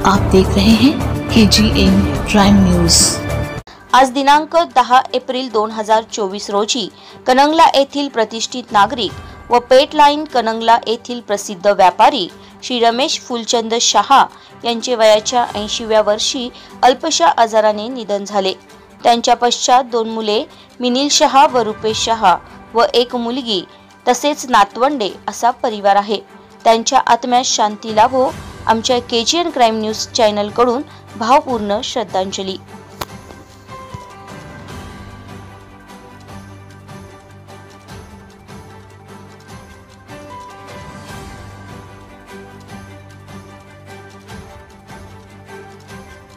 आप देख रहे हैं KGN प्राइम न्यूज। आज दिनांक 10 एप्रिल 2024 रोजी कनंगला येथील प्रतिष्ठित नागरिक व पेट लाईन कनंगला येथील प्रसिद्ध व्यापारी श्री रमेश फुलचंद शहा यांचे वयाच्या 80व्या वर्षी अल्पशा आजाराने निधन झाले। त्यांच्या पश्चात 2 मुले मिनिल शहा व रुपेश शहा व 1 मुलगी तसेच नातवंडे असा परिवार आहे। त्यांच्या आत्म्यास शांती लाभो आमच्या KGN क्राइम न्यूज चॅनल कडून भावपूर्ण श्रद्धांजली।